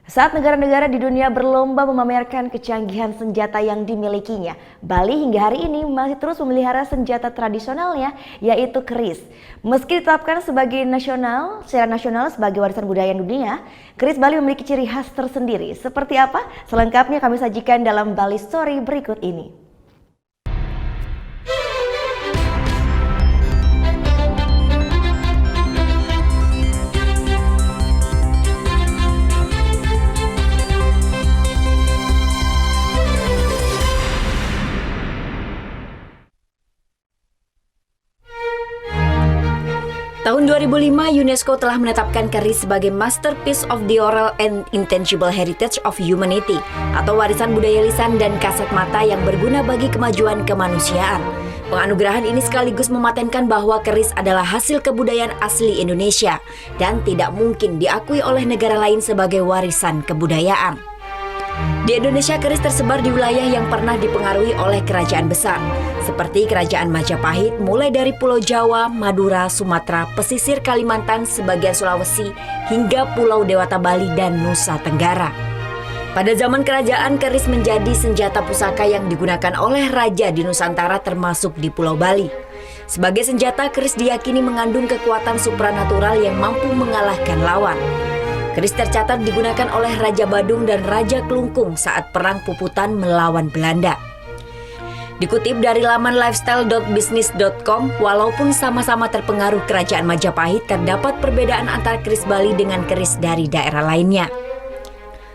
Saat negara-negara di dunia berlomba memamerkan kecanggihan senjata yang dimilikinya, Bali hingga hari ini masih terus memelihara senjata tradisionalnya, yaitu keris. Meski ditetapkan secara nasional sebagai warisan budaya dunia, keris Bali memiliki ciri khas tersendiri. Seperti apa? Selengkapnya kami sajikan dalam Bali Story berikut ini. Tahun 2005, UNESCO telah menetapkan keris sebagai Masterpiece of the Oral and Intangible Heritage of Humanity atau warisan budaya lisan dan kasat mata yang berguna bagi kemajuan kemanusiaan. Penganugerahan ini sekaligus mematenkan bahwa keris adalah hasil kebudayaan asli Indonesia dan tidak mungkin diakui oleh negara lain sebagai warisan kebudayaan. Di Indonesia, keris tersebar di wilayah yang pernah dipengaruhi oleh kerajaan besar, seperti Kerajaan Majapahit mulai dari Pulau Jawa, Madura, Sumatera, pesisir Kalimantan, sebagian Sulawesi, hingga Pulau Dewata Bali dan Nusa Tenggara. Pada zaman kerajaan, keris menjadi senjata pusaka yang digunakan oleh raja di Nusantara termasuk di Pulau Bali. Sebagai senjata, keris diyakini mengandung kekuatan supranatural yang mampu mengalahkan lawan. Keris tercatat digunakan oleh Raja Badung dan Raja Kelungkung saat Perang Puputan melawan Belanda. Dikutip dari laman lifestyle.business.com, walaupun sama-sama terpengaruh Kerajaan Majapahit, terdapat perbedaan antara keris Bali dengan keris dari daerah lainnya.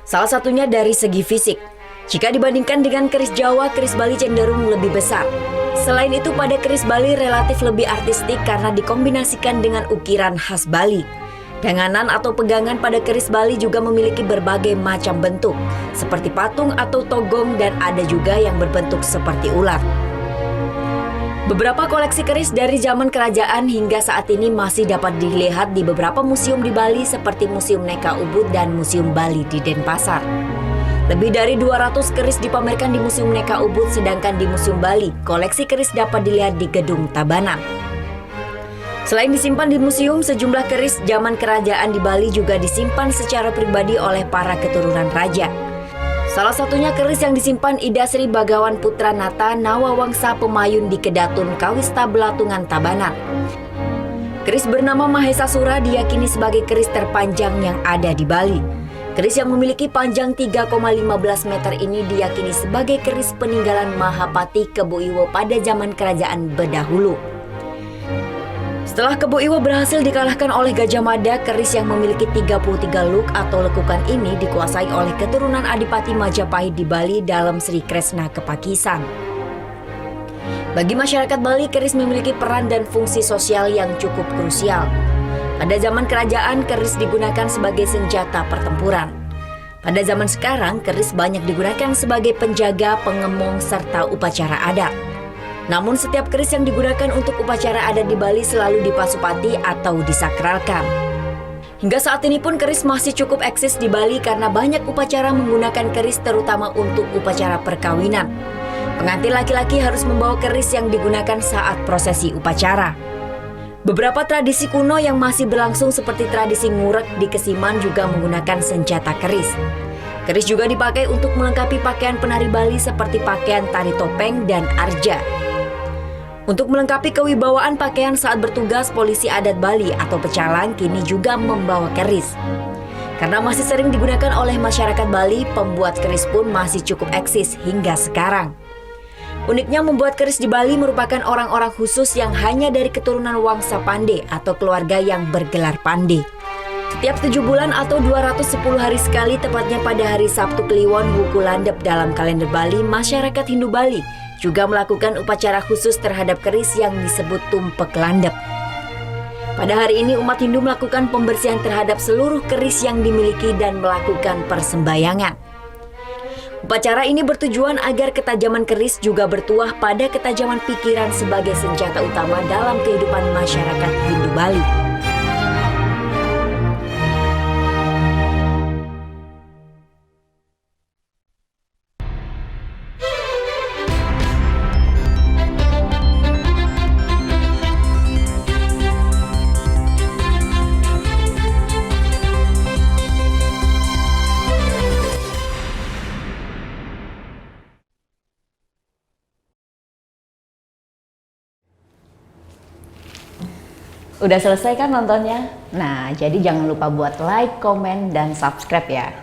Salah satunya dari segi fisik. Jika dibandingkan dengan keris Jawa, keris Bali cenderung lebih besar. Selain itu, pada keris Bali relatif lebih artistik karena dikombinasikan dengan ukiran khas Bali. Danganan atau pegangan pada keris Bali juga memiliki berbagai macam bentuk, seperti patung atau togong, dan ada juga yang berbentuk seperti ular. Beberapa koleksi keris dari zaman kerajaan hingga saat ini masih dapat dilihat di beberapa museum di Bali seperti Museum Neka Ubud dan Museum Bali di Denpasar. Lebih dari 200 keris dipamerkan di Museum Neka Ubud, sedangkan di Museum Bali, koleksi keris dapat dilihat di Gedung Tabanan. Selain disimpan di museum, sejumlah keris zaman kerajaan di Bali juga disimpan secara pribadi oleh para keturunan raja. Salah satunya keris yang disimpan Ida Sri Bagawan Putra Nata Nawawangsa Pemayun di Kedatun Kawista Belatungan Tabanan. Keris bernama Mahesa Sura diyakini sebagai keris terpanjang yang ada di Bali. Keris yang memiliki panjang 3,15 meter ini diyakini sebagai keris peninggalan Mahapati Kebo Iwo pada zaman kerajaan Bedahulu. Setelah Kebo Iwo berhasil dikalahkan oleh Gajah Mada, keris yang memiliki 33 luk atau lekukan ini dikuasai oleh keturunan Adipati Majapahit di Bali dalam Sri Kresna Kepakisan. Bagi masyarakat Bali, keris memiliki peran dan fungsi sosial yang cukup krusial. Pada zaman kerajaan, keris digunakan sebagai senjata pertempuran. Pada zaman sekarang, keris banyak digunakan sebagai penjaga, pengemong, serta upacara adat. Namun setiap keris yang digunakan untuk upacara adat di Bali selalu dipasupati atau disakralkan. Hingga saat ini pun keris masih cukup eksis di Bali karena banyak upacara menggunakan keris, terutama untuk upacara perkawinan. Pengantin laki-laki harus membawa keris yang digunakan saat prosesi upacara. Beberapa tradisi kuno yang masih berlangsung seperti tradisi ngurek di Kesiman juga menggunakan senjata keris. Keris juga dipakai untuk melengkapi pakaian penari Bali seperti pakaian tari topeng dan arja. Untuk melengkapi kewibawaan pakaian saat bertugas, polisi adat Bali atau pecalang kini juga membawa keris. Karena masih sering digunakan oleh masyarakat Bali, pembuat keris pun masih cukup eksis hingga sekarang. Uniknya, membuat keris di Bali merupakan orang-orang khusus yang hanya dari keturunan Wangsa Pande atau keluarga yang bergelar Pande. Setiap 7 bulan atau 210 hari sekali, tepatnya pada hari Sabtu Kliwon Wuku Landep dalam kalender Bali, masyarakat Hindu Bali juga melakukan upacara khusus terhadap keris yang disebut tumpek landep. Pada hari ini umat Hindu melakukan pembersihan terhadap seluruh keris yang dimiliki dan melakukan persembahyangan. Upacara ini bertujuan agar ketajaman keris juga bertuah pada ketajaman pikiran sebagai senjata utama dalam kehidupan masyarakat Hindu Bali. Udah selesai kan nontonnya? Nah, jadi jangan lupa buat like, komen, dan subscribe ya.